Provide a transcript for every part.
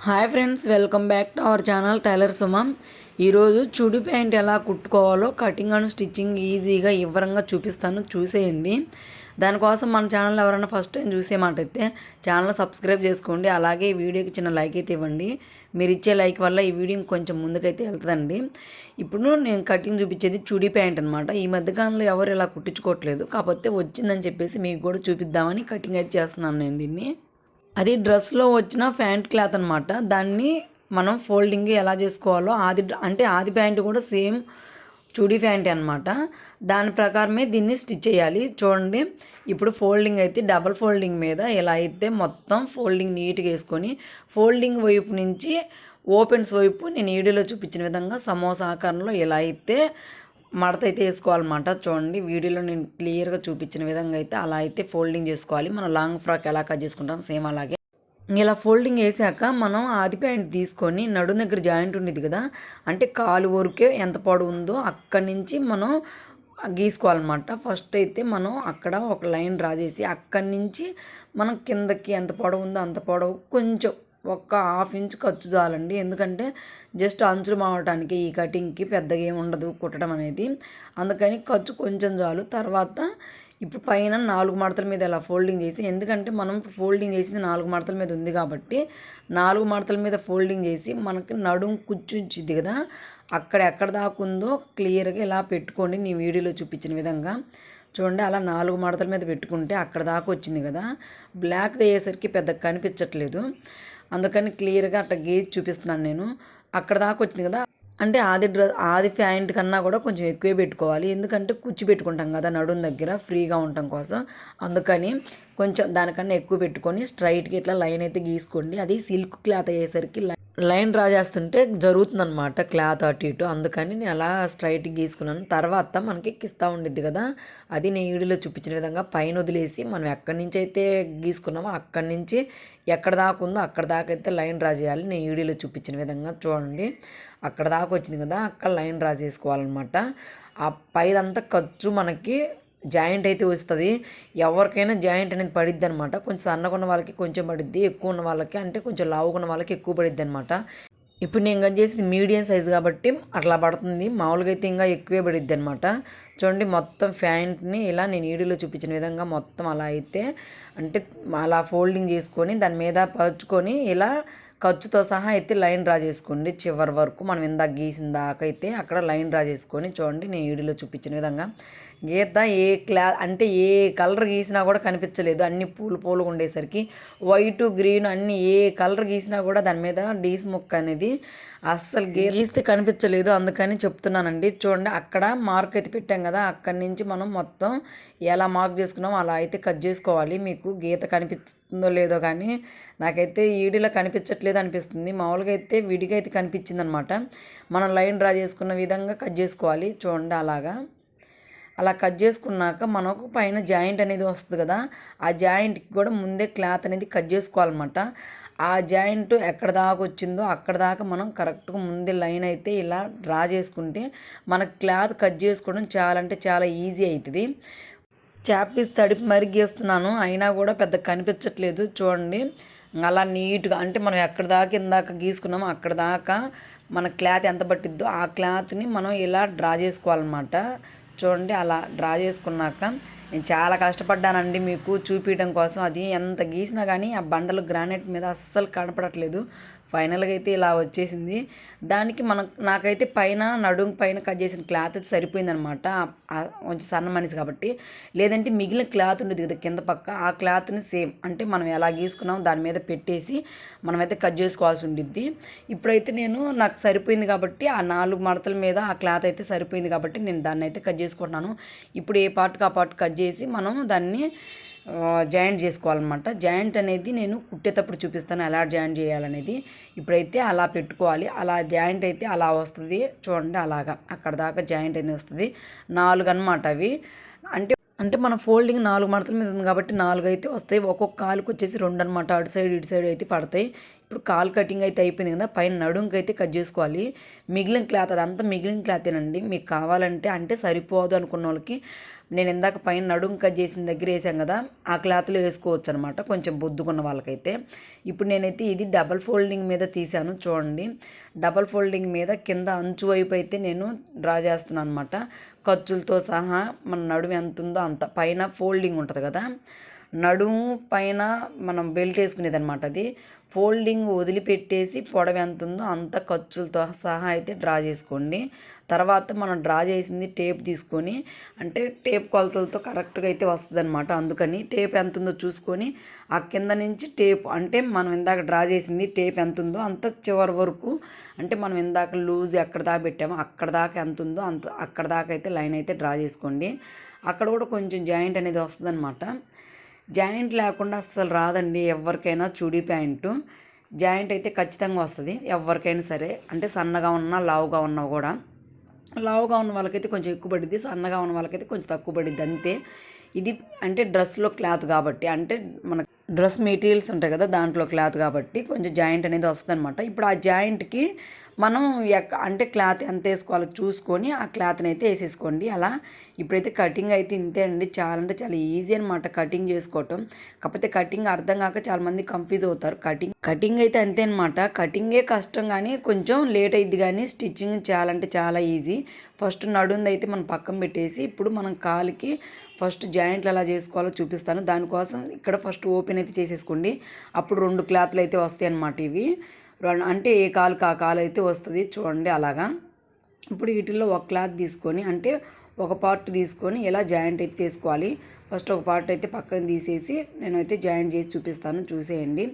Hi friends, welcome back to our channel tailor Suma. ఈరోజు చుడి pant ఎలా కుట్టుకోవాలో కటింగ్ అండ్ స్టిచ్చింగ్ ఈజీగా వివరంగా చూపిస్తాను, చూసేయండి. దానికోసం మన ఛానల్ ఎవరైనా ఫస్ట్ టైం చూసేమాటైతే ఛానల్ సబ్స్క్రైబ్ చేసుకోండి. అలాగే ఈ వీడియోకి చిన్న లైక్ అయితే ఇవ్వండి. మీరు ఇచ్చే లైక్ వల్ల ఈ వీడియో కొంచెం ముందుకైతే వెళ్తుందండి. ఇప్పుడు నేను కటింగ్ చూపించేది చుడి ప్యాంట్ అనమాట. ఈ మధ్యకాలంలో ఎవరు ఇలా కుట్టించుకోవట్లేదు, కాకపోతే వచ్చిందని చెప్పేసి మీకు కూడా చూపిద్దామని కటింగ్ అయితే చేస్తున్నాను నేను దీన్ని. అది డ్రెస్లో వచ్చిన ప్యాంట్ క్లాత్ అనమాట. దాన్ని మనం ఫోల్డింగ్ ఎలా చేసుకోవాలో ఆది ప్యాంట్ కూడా సేమ్ చూడీ ప్యాంట్ అనమాట. దాని ప్రకారమే దీన్ని స్టిచ్ చేయాలి. చూడండి, ఇప్పుడు ఫోల్డింగ్ అయితే డబల్ ఫోల్డింగ్ మీద ఎలా అయితే మొత్తం ఫోల్డింగ్ నీట్గా వేసుకొని ఫోల్డింగ్ వైపు నుంచి ఓపెన్స్ వైపు నేను వీడియోలో చూపించిన విధంగా సమోసా ఆకారంలో ఎలా అయితే మడత అయితే వేసుకోవాలన్నమాట. చూడండి, వీడియోలో నేను క్లియర్గా చూపించిన విధంగా అయితే అలా అయితే ఫోల్డింగ్ చేసుకోవాలి. మనం లాంగ్ ఫ్రాక్ ఎలా కట్ చేసుకుంటాం సేమ్ అలాగే. ఇలా ఫోల్డింగ్ వేసాక మనం ఆది ప్యాంట్ తీసుకొని నడుం దగ్గర జాయింట్ ఉండేది కదా, అంటే కాలు వరకే ఎంత పొడవు ఉందో అక్కడి నుంచి మనం గీసుకోవాలన్నమాట. ఫస్ట్ అయితే మనం అక్కడ ఒక లైన్ డ్రా చేసి అక్కడి నుంచి మనం కిందకి ఎంత పొడవు ఉందో అంత పొడవు కొంచెం ఒక హాఫ్ ఇంచ్ ఖర్చు చాలండి. ఎందుకంటే జస్ట్ అంచులు మావటానికి ఈ కటింగ్కి పెద్దగా ఏమి ఉండదు కుట్టడం అనేది, అందుకని ఖర్చు కొంచెం చాలు. తర్వాత ఇప్పుడు పైన 4 మడతల మీద ఇలా ఫోల్డింగ్ చేసి, ఎందుకంటే మనం ఫోల్డింగ్ చేసింది 4 మడతల మీద ఉంది కాబట్టి 4 మడతల మీద ఫోల్డింగ్ చేసి మనకి నడుం కూర్చుంచిద్ది కదా, అక్కడ ఎక్కడ దాకా ఉందో క్లియర్గా ఇలా పెట్టుకోండి. నీ వీడియోలో చూపించిన విధంగా చూడండి. అలా 4 మడతల మీద పెట్టుకుంటే అక్కడ దాకా వచ్చింది కదా. బ్లాక్ అయ్యేసరికి పెద్దగా కనిపించట్లేదు, అందుకని క్లియర్గా అట్లా గీసి చూపిస్తున్నాను నేను. అక్కడ దాకా వచ్చింది కదా, అంటే ఆది ప్యాంట్ కన్నా కూడా కొంచెం ఎక్కువే పెట్టుకోవాలి. ఎందుకంటే కుచ్చి పెట్టుకుంటాం కదా నడుం దగ్గర ఫ్రీగా ఉండటం కోసం, అందుకని కొంచెం దానికన్నా ఎక్కువ పెట్టుకొని స్ట్రైట్గా ఇట్లా లైన్ అయితే గీసుకోండి. అది సిల్క్ క్లాత్ అయ్యేసరికి లైన్ డ్రా చేస్తుంటే జరుగుతుందనమాట క్లాత్ అటు ఇటు, అందుకని నేను అలా స్ట్రైట్గా గీసుకున్నాను. తర్వాత మనకి కిస్తా ఉండిద్ది కదా, అది నేను వీడియోలో చూపించిన విధంగా పైన వదిలేసి మనం ఎక్కడి నుంచి అయితే గీసుకున్నామో అక్కడి నుంచి ఎక్కడ దాకా ఉందో అక్కడ దాకా అయితే లైన్ డ్రా చేయాలి. నేను వీడియోలో చూపించిన విధంగా చూడండి. అక్కడ దాకా వచ్చింది కదా, అక్కడ లైన్ డ్రా చేసుకోవాలన్నమాట. ఆ పైదంతా ఖర్చు మనకి జాయింట్ అయితే వస్తుంది. ఎవరికైనా జాయింట్ అనేది పడిద్ది అనమాట. కొంచెం సన్నగా ఉన్న వాళ్ళకి కొంచెం పడిద్ది, ఎక్కువ ఉన్న వాళ్ళకి అంటే కొంచెం లావుగా ఉన్న వాళ్ళకి ఎక్కువ పడిద్ది అనమాట. ఇప్పుడు నేను కట్ చేసేది మీడియం సైజు కాబట్టి అట్లా పడుతుంది, మామూలుగా అయితే ఇంకా ఎక్కువే పడిద్ది అనమాట. చూడండి, మొత్తం ప్యాంట్ని ఇలా నేను వీడియోలో చూపించిన విధంగా మొత్తం అలా అయితే అంటే అలా ఫోల్డింగ్ చేసుకొని దాని మీద పరుచుకొని ఇలా ఖర్చుతో సహా అయితే లైన్ డ్రా చేసుకోండి. చివరి వరకు మనం ఇందాక గీసిన దాకా అయితే అక్కడ లైన్ డ్రా చేసుకొని చూడండి. నేను వీడియోలో చూపించిన విధంగా గీత అంటే ఏ కలర్ గీసినా కూడా కనిపించలేదు. అన్ని పూలు పూలుగా ఉండేసరికి వైటు గ్రీన్ అన్ని ఏ కలర్ గీసినా కూడా దాని మీద డీస్ ముక్క అనేది అస్సలు గీస్తే కనిపించలేదు, అందుకని చెప్తున్నానండి. చూడండి, అక్కడ మార్క్ అయితే పెట్టాం కదా, అక్కడి నుంచి మనం మొత్తం ఎలా మార్క్ చేసుకున్నామో అలా అయితే కట్ చేసుకోవాలి. మీకు గీత కనిపిస్తుందో లేదో కానీ నాకైతే ఈడిలో కనిపించట్లేదు అనిపిస్తుంది. మామూలుగా అయితే విడిగా అయితే కనిపించింది అనమాట. మనం లైన్ డ్రా చేసుకున్న విధంగా కట్ చేసుకోవాలి. చూడండి, అలా కట్ చేసుకున్నాక మనకు పైన జాయింట్ అనేది వస్తుంది కదా, ఆ జాయింట్కి కూడా ముందే క్లాత్ అనేది కట్ చేసుకోవాలన్నమాట. ఆ జాయింట్ ఎక్కడ దాకా వచ్చిందో అక్కడ దాకా మనం కరెక్ట్గా ముందే లైన్ అయితే ఇలా డ్రా చేసుకుంటే మనకు క్లాత్ కట్ చేసుకోవడం చాలా అంటే చాలా ఈజీ అవుతుంది. చాపీస్ తడిపి మరి గీస్తున్నాను, అయినా కూడా పెద్ద కనిపించట్లేదు. చూడండి, అలా నీట్గా అంటే మనం ఎక్కడ దాకా ఇందాక గీసుకున్నామో అక్కడ దాకా మన క్లాత్ ఎంత పట్టిద్దో ఆ క్లాత్ని మనం ఇలా డ్రా చేసుకోవాలన్నమాట. చూడండి, అలా డ్రా చేసుకున్నాక నేను చాలా కష్టపడ్డానండి మీకు చూపించడం కోసం. అది ఎంత గీసినా కానీ ఆ బండలు గ్రానైట్ మీద అస్సలు కనపడట్లేదు. ఫైనల్గా అయితే ఇలా వచ్చేసింది. దానికి నాకైతే పైన నడుం పైన కట్ చేసిన క్లాత్ అయితే సరిపోయిందనమాట, కొంచెం సన్న మనిషి కాబట్టి. లేదంటే మిగిలిన క్లాత్ ఉండేది కదా కింద పక్క, ఆ క్లాత్ని సేమ్ అంటే మనం ఎలా గీసుకున్నాం దాని మీద పెట్టేసి మనమైతే కట్ చేసుకోవాల్సి ఉండిద్ది. ఇప్పుడైతే నాకు సరిపోయింది కాబట్టి ఆ 4 మడతల మీద ఆ క్లాత్ అయితే సరిపోయింది కాబట్టి నేను దాన్ని అయితే కట్ చేసుకుంటున్నాను. ఇప్పుడు ఏ పార్ట్కి ఆ పార్ట్ కట్ చేసి మనం దాన్ని జాయింట్ చేసుకోవాలన్నమాట. జాయింట్ అనేది నేను కుట్టేటప్పుడు చూపిస్తాను ఎలా జాయింట్ చేయాలనేది. ఇప్పుడైతే అలా పెట్టుకోవాలి. అలా జాయింట్ అయితే అలా వస్తుంది. చూడండి, అలాగా అక్కడ దాకా జాయింట్ అనేది వస్తుంది. 4 అనమాట అవి. అంటే మన ఫోల్డింగ్ 4 మడతల మీద ఉంది కాబట్టి 4 అయితే వస్తాయి. ఒక్కొక్క కాలుకి వచ్చేసి 2 అనమాట. అటు సైడ్ ఇటు సైడ్ అయితే పడతాయి. ఇప్పుడు కాలు కటింగ్ అయితే అయిపోయింది కదా, పైన నడుంకి అయితే కట్ చేసుకోవాలి. మిగిలిన క్లాత్ అదంతా మిగిలిన క్లాతేనండి. మీకు కావాలంటే అంటే సరిపోదు అనుకున్న వాళ్ళకి నేను ఇందాక పైన నడుము కట్ చేసిన దగ్గర వేసాం కదా, ఆ క్లాత్లో వేసుకోవచ్చు అనమాట కొంచెం బొద్దుకున్న వాళ్ళకైతే. ఇప్పుడు నేనైతే ఇది డబల్ ఫోల్డింగ్ మీద తీసాను చూడండి. డబల్ ఫోల్డింగ్ మీద కింద అంచు వైపు అయితే నేను డ్రా చేస్తున్నాను అనమాట. ఖర్చులతో సహా మన నడుము ఎంత ఉందో అంత. పైన ఫోల్డింగ్ ఉంటుంది కదా, నడుము పైన మనం బెల్ట్ వేసుకునేది అనమాట. అది ఫోల్డింగ్ వదిలిపెట్టేసి పొడవు ఎంత ఉందో అంత ఖర్చులతో సహా అయితే డ్రా చేసుకోండి. తర్వాత మనం డ్రా చేసింది టేప్ తీసుకొని, అంటే టేప్ కొలతలతో కరెక్ట్గా అయితే వస్తుంది అనమాట. అందుకని టేప్ ఎంత ఉందో చూసుకొని ఆ కింద నుంచి టేప్, అంటే మనం ఇందాక డ్రా చేసింది టేప్ ఎంత ఉందో అంత చివరి వరకు, అంటే మనం ఇందాక లూజ్ ఎక్కడ దాకా పెట్టామో అక్కడ దాకా ఎంత ఉందో అంత అక్కడ దాకా అయితే లైన్ అయితే డ్రా చేసుకోండి. అక్కడ కూడా కొంచెం జాయింట్ అనేది వస్తుంది అనమాట. జాయింట్ లేకుండా అస్సలు రాదండి ఎవరికైనా చుడీ ప్యాంటు. జాయింట్ అయితే ఖచ్చితంగా వస్తుంది ఎవరికైనా సరే, అంటే సన్నగా ఉన్నా లావుగా ఉన్నా కూడా. లావుగా ఉన్న వాళ్ళకైతే కొంచెం ఎక్కువ పడిద్ది, సన్నగా ఉన్న వాళ్ళకైతే కొంచెం తక్కువ పడిద్ది అంతే. ఇది అంటే డ్రెస్లో క్లాత్ కాబట్టి, అంటే మన డ్రెస్ మెటీరియల్స్ ఉంటాయి కదా దాంట్లో క్లాత్ కాబట్టి కొంచెం జాయింట్ అనేది వస్తుంది అనమాట. ఇప్పుడు ఆ జాయింట్కి మనం అంటే క్లాత్ ఎంత వేసుకోవాలో చూసుకొని ఆ క్లాత్ని అయితే వేసేసుకోండి అలా. ఇప్పుడైతే కటింగ్ అయితే ఇంతే అండి, చాలా అంటే చాలా ఈజీ అనమాట కటింగ్ చేసుకోవటం. కాకపోతే కటింగ్ అర్థం కాక చాలామంది కన్ఫ్యూజ్ అవుతారు. కటింగ్ అయితే అంతే అనమాట. కటింగే కష్టం కానీ కొంచెం లేట్ అయింది, కానీ స్టిచ్చింగ్ చాలా అంటే చాలా ఈజీ. ఫస్ట్ నడుంది అయితే మనం పక్కన పెట్టేసి ఇప్పుడు మనం కాలుకి ఫస్ట్ జాయింట్లు ఎలా చేసుకోవాలో చూపిస్తాను. దానికోసం ఇక్కడ ఫస్ట్ ఓపెన్ అయితే చేసేసుకోండి. అప్పుడు 2 క్లాత్లు అయితే వస్తాయి అన్నమాట. ఇవి అంటే ఏ కాలుకి ఆ కాలు అయితే వస్తుంది చూడండి అలాగా. ఇప్పుడు వీటిల్లో ఒక క్లాత్ తీసుకొని, అంటే ఒక పార్ట్ తీసుకొని ఇలా జాయింట్ అయితే చేసుకోవాలి. ఫస్ట్ ఒక పార్ట్ అయితే పక్కన తీసేసి నేనైతే జాయింట్ చేసి చూపిస్తాను, చూసేయండి.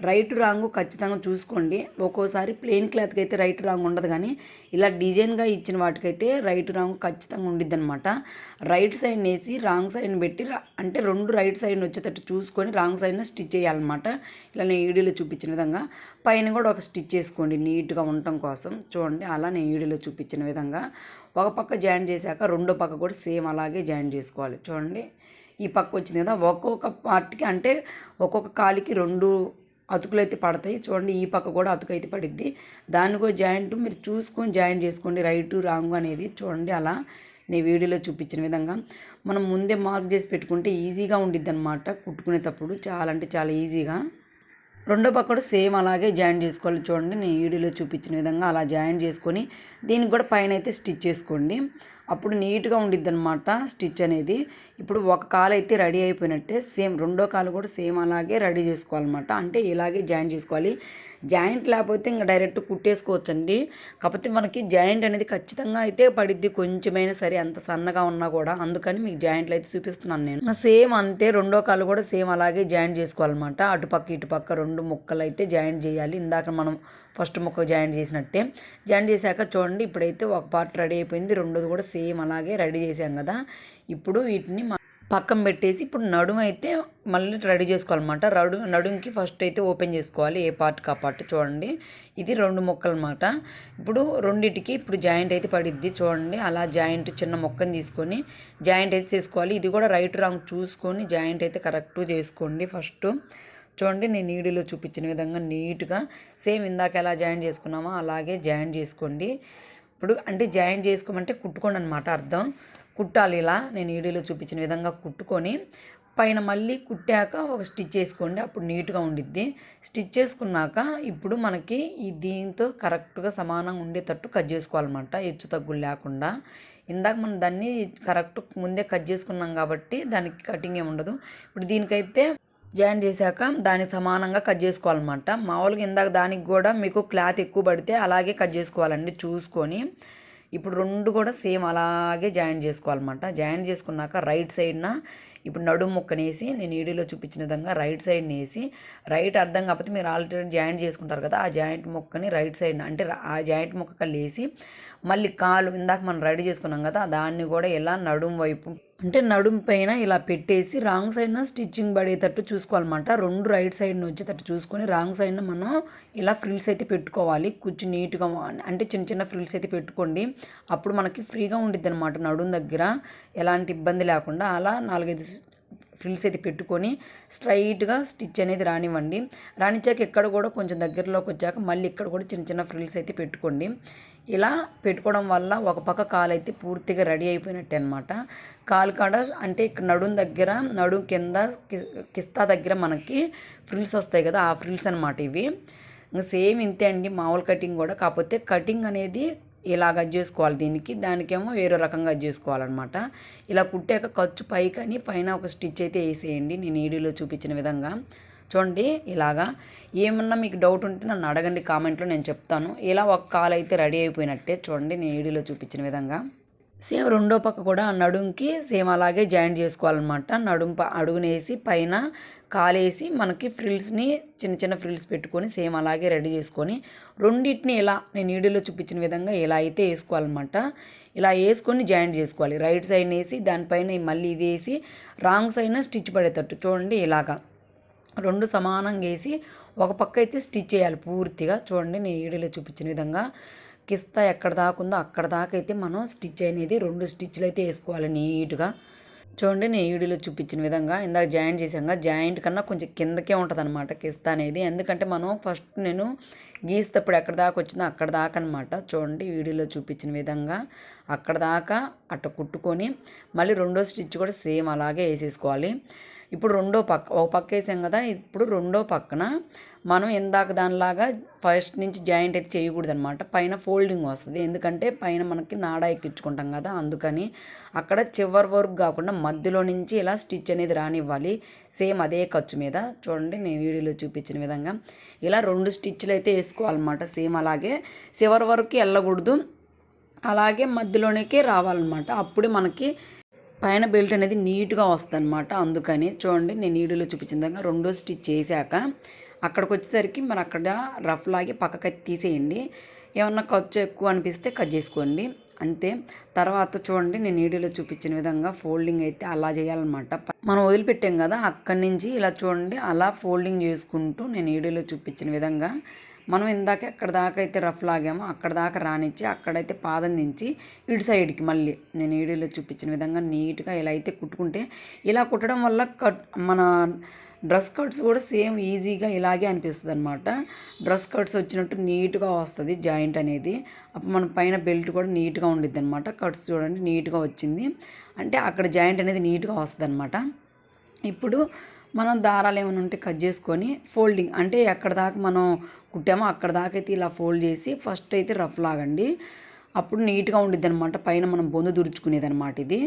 రైట్ రాంగ్ ఖచ్చితంగా చూసుకోండి. ఒక్కోసారి ప్లెయిన్ క్లాత్కి అయితే రైట్ రాంగ్ ఉండదు, కానీ ఇలా డిజైన్గా ఇచ్చిన వాటికైతే రైట్ రాంగ్ ఖచ్చితంగా ఉండిద్ది అనమాట. రైట్ సైడ్ వేసి రాంగ్ సైడ్ని పెట్టి, అంటే 2 రైట్ సైడ్ని వచ్చేటట్టు చూసుకొని రాంగ్ సైడ్ని స్టిచ్ చేయాలన్నమాట. ఇలా నేను వీడియోలో చూపించిన విధంగా పైన కూడా ఒక స్టిచ్ చేసుకోండి నీట్గా ఉండటం కోసం. చూడండి అలా నేను వీడియోలో చూపించిన విధంగా ఒక పక్క జాయింట్ చేశాక రెండో పక్క కూడా సేమ్ అలాగే జాయింట్ చేసుకోవాలి. చూడండి ఈ పక్క వచ్చింది కదా, ఒక్కొక్క పార్ట్కి అంటే ఒక్కొక్క కాలికి 2 అతుకులు అయితే పడతాయి. చూడండి ఈ పక్క కూడా అతుకు అయితే పడిద్ది. దాన్ని కూడా జాయింట్ మీరు చూసుకొని జాయింట్ చేసుకోండి, రైటు రాంగ్ అనేది. చూడండి అలా నేను వీడియోలో చూపించిన విధంగా మనం ముందే మార్క్ చేసి పెట్టుకుంటే ఈజీగా ఉండిద్ది అనమాట కుట్టుకునేటప్పుడు, చాలా అంటే చాలా ఈజీగా. రెండో పక్క కూడా సేమ్ అలాగే జాయింట్ చేసుకోవాలి. చూడండి నేను వీడియోలో చూపించిన విధంగా అలా జాయింట్ చేసుకొని దీనికి కూడా పైన అయితే స్టిచ్ చేసుకోండి. అప్పుడు నీట్గా ఉండిద్ది అనమాట స్టిచ్ అనేది. ఇప్పుడు ఒక కాలు అయితే రెడీ అయిపోయినట్టే, సేమ్ రెండో కాలు కూడా సేమ్ అలాగే రెడీ చేసుకోవాలన్నమాట. అంటే ఇలాగే జాయింట్ చేసుకోవాలి. జాయింట్ లేకపోతే ఇంకా డైరెక్ట్ కుట్టేసుకోవచ్చండి. కాకపోతే మనకి జాయింట్ అనేది ఖచ్చితంగా అయితే పడిద్ది కొంచెమైనా సరే, అంత సన్నగా ఉన్నా కూడా. అందుకని మీకు జాయింట్లు అయితే చూపిస్తున్నాను నేను. సేమ్ అంతే, రెండో కాలు కూడా సేమ్ అలాగే జాయింట్ చేసుకోవాలన్నమాట. అటుపక్క ఇటుపక్క 2 ముక్కలు అయితే జాయింట్ చేయాలి. ఇందాక మనం ఫస్ట్ ముక్క జాయింట్ చేసినట్టే జాయింట్ చేశాక చూడండి ఇప్పుడైతే ఒక పార్ట్ రెడీ అయిపోయింది, రెండోది కూడా సేమ్ అలాగే రెడీ చేసాం కదా. ఇప్పుడు వీటిని పక్కన పెట్టేసి ఇప్పుడు నడుము అయితే మళ్ళీ రెడీ చేసుకోవాలన్నమాట. నడుముకి ఫస్ట్ అయితే ఓపెన్ చేసుకోవాలి, ఏ పార్ట్కి ఆ పార్ట్. చూడండి ఇది 2 ముక్కలు అన్నమాట. ఇప్పుడు రెండిటికి ఇప్పుడు జాయింట్ అయితే పడిద్ది. చూడండి అలా జాయింట్ చిన్న ముక్కని తీసుకొని జాయింట్ అయితే చేసుకోవాలి. ఇది కూడా రైట్ రాంగ్ చూసుకొని జాయింట్ అయితే కరెక్ట్ చేసుకోండి ఫస్ట్. చూడండి నేను వీడియోలో చూపించిన విధంగా నీట్గా సేమ్ ఇందాక ఎలా జాయింట్ చేసుకున్నామో అలాగే జాయింట్ చేసుకోండి. ఇప్పుడు అంటే జాయింట్ చేసుకోమంటే కుట్టుకోండి అనమాట అర్థం. కుట్టాలి ఇలా నేను వీడియోలో చూపించిన విధంగా కుట్టుకొని పైన మళ్ళీ కుట్టాక ఒక స్టిచ్ చేసుకోండి, అప్పుడు నీట్గా ఉండిద్ది. స్టిచ్ చేసుకున్నాక ఇప్పుడు మనకి ఈ దీంతో కరెక్ట్గా సమానంగా ఉండేటట్టు కట్ చేసుకోవాలన్నమాట, హెచ్చు తగ్గులు లేకుండా. ఇందాక మనం దాన్ని కరెక్ట్ ముందే కట్ చేసుకున్నాం కాబట్టి దానికి కటింగ్ ఏమి ఉండదు. ఇప్పుడు దీనికైతే జాయింట్ చేశాక దానికి సమానంగా కట్ చేసుకోవాలన్నమాట. మామూలుగా ఇందాక దానికి కూడా మీకు క్లాత్ ఎక్కువ పడితే అలాగే కట్ చేసుకోవాలండి చూసుకొని. ఇప్పుడు 2 కూడా సేమ్ అలాగే జాయింట్ చేసుకోవాలన్నమాట. జాయింట్ చేసుకున్నాక రైట్ సైడ్న ఇప్పుడు నడుము ముక్కనేసి నేను వీడియోలో చూపించిన విధంగా రైట్ సైడ్ని వేసి, రైట్ అర్థం కాకపోతే మీరు ఆల్రెడీ జాయింట్ చేసుకుంటారు కదా, ఆ జాయింట్ ముక్కని రైట్ సైడ్న అంటే ఆ జాయింట్ ముక్క కలిసి మళ్ళీ కాలు ఇందాక మనం రెడీ చేసుకున్నాం కదా దాన్ని కూడా ఇలా నడుము వైపు అంటే నడుము పైన ఇలా పెట్టేసి రాంగ్ సైడ్న స్టిచ్చింగ్ పడేటట్టు చూసుకోవాలన్నమాట. 2 రైట్ సైడ్ని వచ్చేటట్టు చూసుకొని రాంగ్ సైడ్న మనం ఇలా ఫ్రిల్స్ అయితే పెట్టుకోవాలి. కొంచెం నీట్గా అంటే చిన్న చిన్న ఫ్రిల్స్ అయితే పెట్టుకోండి, అప్పుడు మనకి ఫ్రీగా ఉండిద్ది అనమాట నడుము దగ్గర, ఎలాంటి ఇబ్బంది లేకుండా. అలా 4-5 ఫ్రిల్స్ అయితే పెట్టుకొని స్ట్రైట్గా స్టిచ్ అనేది రానివ్వండి. రానిచ్చాక ఇక్కడ కూడా కొంచెం దగ్గరలోకి వచ్చాక మళ్ళీ ఇక్కడ కూడా చిన్న చిన్న ఫ్రిల్స్ అయితే పెట్టుకోండి. ఇలా పెట్టుకోవడం వల్ల ఒక పక్క కాలు అయితే పూర్తిగా రెడీ అయిపోయినట్టే అనమాట. కాలు కాడ అంటే ఇక్కడ నడుం కింద కిస్తా దగ్గర మనకి ఫ్రిల్స్ వస్తాయి కదా, ఆ ఫ్రిల్స్ అనమాట ఇవి. ఇంకా సేమ్ ఇంతే అండి మామూలు కటింగ్ కూడా, కాకపోతే కటింగ్ అనేది ఇలాగ చేసుకోవాలి, దానికేమో వేరే రకంగా చేసుకోవాలన్నమాట. ఇలా కుట్టాక ఖర్చు పైకని పైన ఒక స్టిచ్ అయితే వేసేయండి నేను వీడియోలో చూపించిన విధంగా. చూడండి ఇలాగా. ఏమన్నా మీకు డౌట్ ఉంటే నన్ను అడగండి కామెంట్లో, నేను చెప్తాను. ఇలా ఒక కాలు అయితే రెడీ అయిపోయినట్టే చూడండి నేను వీడియోలో చూపించిన విధంగా. సేమ్ రెండో పక్క కూడా నడుంకి సేమ్ అలాగే జాయింట్ చేసుకోవాలన్నమాట. అడుగునేసి పైన కాలేసి మనకి ఫ్రిల్స్ని చిన్న చిన్న ఫ్రిల్స్ పెట్టుకొని సేమ్ అలాగే రెడీ చేసుకొని రెండింటిని ఇలా నేను వీడియోలో చూపించిన విధంగా ఇలా అయితే వేసుకోవాలన్నమాట. ఇలా వేసుకొని జాయింట్ చేసుకోవాలి. రైట్ సైడ్ వేసి దానిపైన మళ్ళీ ఇది వేసి రాంగ్ సైడ్న స్టిచ్ పడేటట్టు చూడండి ఇలాగా రెండు సమానంగా వేసి ఒక పక్క అయితే స్టిచ్ చేయాలి పూర్తిగా. చూడండి నేను వీడియోలో చూపించిన విధంగా కిస్తా ఎక్కడ దాకా ఉందో అక్కడ దాకా అయితే మనం స్టిచ్ అనేది 2 స్టిచ్లు అయితే వేసుకోవాలి నీట్గా. చూడండి నేను వీడియోలో చూపించిన విధంగా ఇందాక జాయింట్ చేసాక జాయింట్ కన్నా కొంచెం కిందకే ఉంటుంది అనమాట కిస్తా అనేది. ఎందుకంటే మనం ఫస్ట్ నేను గీసేటప్పుడు ఎక్కడ దాకా వచ్చిందో అక్కడ దాకా అనమాట. చూడండి వీడియోలో చూపించిన విధంగా అక్కడ దాకా అట్ట కుట్టుకొని మళ్ళీ రెండో స్టిచ్ కూడా సేమ్ అలాగే వేసేసుకోవాలి. ఇప్పుడు రెండో పక్క ఒక పక్క వేసాం కదా, ఇప్పుడు రెండో పక్కన మనం ఇందాక దానిలాగా ఫస్ట్ నుంచి జాయింట్ అయితే చేయకూడదు అనమాట. పైన ఫోల్డింగ్ వస్తుంది, ఎందుకంటే పైన మనకి నాడా ఎక్కించుకుంటాం కదా, అందుకని అక్కడ చివరి వరకు కాకుండా మధ్యలో నుంచి ఇలా స్టిచ్ అనేది రానివ్వాలి సేమ్ అదే ఖర్చు మీద. చూడండి నేను వీడియోలో చూపించిన విధంగా ఇలా 2 స్టిచ్లు అయితే వేసుకోవాలన్నమాట. సేమ్ అలాగే చివరి వరకు వెళ్ళకూడదు, అలాగే మధ్యలోనికే రావాలన్నమాట. అప్పుడే మనకి పైన బెల్ట్ అనేది నీట్గా వస్తుంది అనమాట. అందుకని చూడండి నేను వీడియోలో చూపించిన విధంగా రెండో స్టిచ్ చేశాక అక్కడికి వచ్చేసరికి మరి అక్కడ రఫ్ లాగి పక్కకి తీసేయండి. ఏమన్నా ఖర్చు ఎక్కువ అనిపిస్తే కట్ చేసుకోండి అంతే. తర్వాత చూడండి నేను వీడియోలో చూపించిన విధంగా ఫోల్డింగ్ అయితే అలా చేయాలన్నమాట. మనం వదిలిపెట్టాం కదా అక్కడి నుంచి ఇలా చూడండి అలా ఫోల్డింగ్ చేసుకుంటూ నేను వీడియోలో చూపించిన విధంగా మనం ఇందాక ఎక్కడ దాకా అయితే రఫ్ లాగామో అక్కడ దాకా రానిచ్చి అక్కడైతే పాదం దించి ఇటు సైడ్కి మళ్ళీ నేను వీడియోలో చూపించిన విధంగా నీట్గా ఇలా అయితే కుట్టుకుంటే, ఇలా కుట్టడం వల్ల మన డ్రెస్ కట్స్ కూడా సేమ్ ఈజీగా ఇలాగే అనిపిస్తుంది అనమాట. డ్రెస్ కట్స్ వచ్చినట్టు నీట్గా వస్తుంది జాయింట్ అనేది. అప్పుడు మన పైన బెల్ట్ కూడా నీట్గా ఉండిద్ది అనమాట. కట్స్ చూడండి నీట్గా వచ్చింది అంటే అక్కడ జాయింట్ అనేది నీట్గా వస్తుంది అనమాట. ఇప్పుడు మనం దారాలు ఏమైనా ఉంటే కట్ చేసుకొని ఫోల్డింగ్ అంటే ఎక్కడ దాకా మనం కుట్టామో అక్కడ దాకా అయితే ఇలా ఫోల్డ్ చేసి ఫస్ట్ అయితే రఫ్ లాగండి. అప్పుడు నీట్గా ఉండిద్ది అనమాట. పైన మనం బొందు దురుచుకునేది అనమాట ఇది.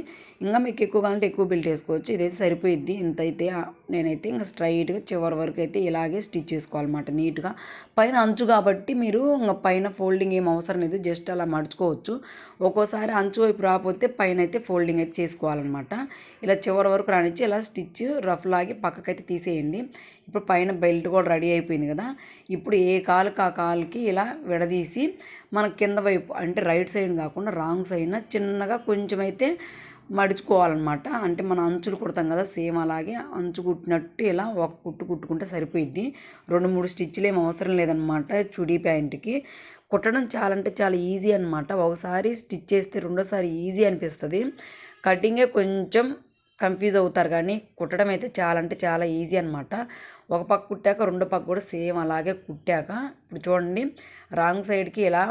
ఇంకా మీకు ఎక్కువ కావాలంటే ఎక్కువ బెల్ట్ వేసుకోవచ్చు, ఇదైతే సరిపోయిద్ది. ఇంత అయితే నేనైతే ఇంకా స్ట్రైట్గా చివరి వరకు అయితే ఇలాగే స్టిచ్ చేసుకోవాలన్నమాట నీట్గా. పైన అంచు కాబట్టి మీరు ఇంకా పైన ఫోల్డింగ్ ఏం అవసరం లేదు, జస్ట్ అలా మడుచుకోవచ్చు. ఒక్కోసారి అంచు వైపు రాకపోతే పైన అయితే ఫోల్డింగ్ అయితే చేసుకోవాలన్నమాట. ఇలా చివరి వరకు రానిచ్చి ఇలా స్టిచ్ రఫ్ లాగి పక్కకైతే తీసేయండి. ఇప్పుడు పైన బెల్ట్ కూడా రెడీ అయిపోయింది కదా, ఇప్పుడు ఏ కాలుకి ఆ కాలుకి ఇలా విడదీసి మన కింద వైపు అంటే రైట్ సైడ్ కాకుండా రాంగ్ సైడ్న చిన్నగా కొంచెం అయితే మడుచుకోవాలన్నమాట. అంటే మనం అంచులు కుడతాం కదా సేమ్ అలాగే అంచు కుట్టినట్టు ఇలా ఒక కుట్టుకుంటే సరిపోయిద్ది. 2-3 స్టిచ్లు ఏం అవసరం లేదనమాట. చుడీ ప్యాంట్కి కుట్టడం చాలా అంటే చాలా ఈజీ అనమాట. ఒకసారి స్టిచ్ చేస్తే రెండోసారి ఈజీ అనిపిస్తుంది. కటింగే కొంచెం కన్ఫ్యూజ్ అవుతారు కానీ కుట్టడం అయితే చాలా అంటే చాలా ఈజీ అనమాట. ఒక పక్క కుట్టాక రెండో పక్క కూడా సేమ్ అలాగే కుట్టాక ఇప్పుడు చూడండి రాంగ్ సైడ్కి ఇలా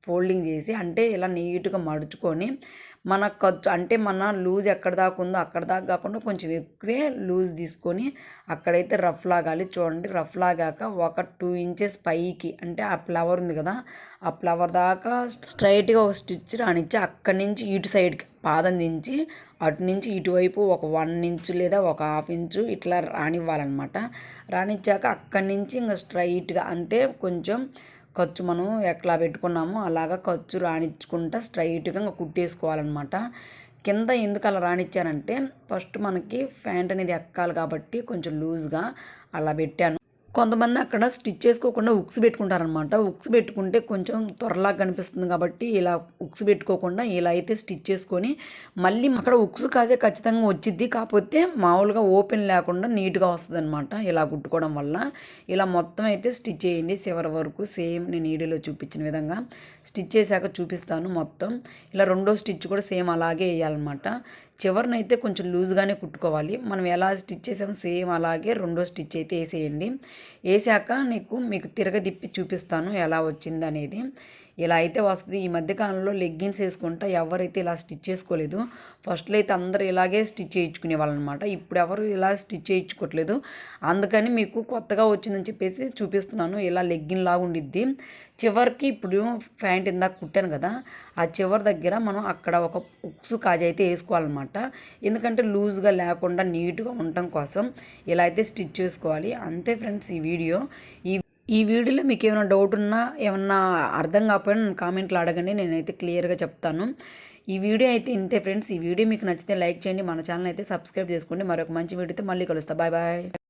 ఫోల్డింగ్ చేసి అంటే ఇలా నీట్గా మడుచుకొని మన ఖర్చు అంటే మన లూజ్ ఎక్కడ దాకా ఉందో అక్కడ దాకా కాకుండా కొంచెం ఎక్కువే లూజ్ తీసుకొని అక్కడైతే రఫ్ లాగాలి. చూడండి రఫ్ లాగాక ఒక 2 ఇంచెస్ పైకి అంటే ఆ ఫ్లవర్ ఉంది కదా ఆ ఫ్లవర్ దాకా స్ట్రైట్గా ఒక స్టిచ్ రానిచ్చి అక్కడి నుంచి ఇటు సైడ్కి పాదం దించి అటు నుంచి ఇటువైపు ఒక 1 ఇంచు లేదా ఒక 1/2 ఇంచు ఇట్లా రానివ్వాలన్నమాట. రానిచ్చాక అక్కడి నుంచి ఇంకా స్ట్రైట్గా అంటే కొంచెం ఖర్చు మనం ఎట్లా పెట్టుకున్నామో అలాగా ఖర్చు రానిచ్చుకుంటా స్ట్రైట్గా ఇంకా కుట్టేసుకోవాలన్నమాట. కింద ఎందుకు అలా రానిచ్చానంటే ఫస్ట్ మనకి ప్యాంట్ అనేది ఎక్కాలి కాబట్టి కొంచెం లూజ్గా అలా పెట్టాను. కొంతమంది అక్కడ స్టిచ్ చేసుకోకుండా ఉక్స్ పెట్టుకుంటారనమాట. ఉక్స్ పెట్టుకుంటే కొంచెం త్వరలా కనిపిస్తుంది కాబట్టి ఇలా ఉక్స్ పెట్టుకోకుండా ఇలా అయితే స్టిచ్ చేసుకొని మళ్ళీ అక్కడ ఉక్స్ కాసే ఖచ్చితంగా వచ్చిద్ది, కాకపోతే మామూలుగా ఓపెన్ లేకుండా నీట్గా వస్తుంది అనమాట ఇలా కుట్టుకోవడం వల్ల. ఇలా మొత్తం అయితే స్టిచ్ చేయండి చివరి వరకు సేమ్ నేను వీడియోలో చూపించిన విధంగా. స్టిచ్ చేశాక చూపిస్తాను మొత్తం. ఇలా రెండో స్టిచ్ కూడా సేమ్ అలాగే వేయాలన్నమాట. చివరినైతే కొంచెం లూజ్గానే కుట్టుకోవాలి. మనం ఎలా స్టిచ్ చేసామో సేమ్ అలాగే రెండో స్టిచ్ అయితే వేసేయండి. వేసాక మీకు తిరగదిప్పి చూపిస్తాను ఎలా వచ్చిందనేది. ఇలా అయితే వస్తుంది. ఈ మధ్య కాలంలో లెగ్గిన్స్ వేసుకుంటా ఎవరైతే ఇలా స్టిచ్ చేసుకోలేదు. ఫస్ట్లో అయితే అందరూ ఇలాగే స్టిచ్ చేయించుకునే వాళ్ళనమాట. ఇప్పుడు ఎవరు ఇలా స్టిచ్ చేయించుకోవట్లేదు. అందుకని మీకు కొత్తగా వచ్చిందని చెప్పేసి చూపిస్తున్నాను. ఇలా లెగ్గిన్ లాగా ఉండిద్ది. చివరికి ఇప్పుడు ప్యాంట్ ఇందాక కుట్టాను కదా, ఆ చివరి దగ్గర మనం అక్కడ ఒక ఉక్సు కాజా అయితే వేసుకోవాలన్నమాట. ఎందుకంటే లూజ్గా లేకుండా నీట్గా ఉండటం కోసం ఇలా అయితే స్టిచ్ చేసుకోవాలి. అంతే ఫ్రెండ్స్ ఈ వీడియో. ఈ వీడియోలో మీకు ఏమైనా డౌట్ ఉన్నా ఏమన్నా అర్థం కాకపోయినా నన్ను కామెంట్లో అడగండి, నేనైతే క్లియర్గా చెప్తాను. ఈ వీడియో అయితే ఇంతే ఫ్రెండ్స్. ఈ వీడియో మీకు నచ్చితే లైక్ చేయండి, మన ఛానల్ అయితే సబ్స్క్రైబ్ చేసుకోండి. మరొక మంచి వీడియోతో మళ్ళీ కలుస్తా. Bye bye.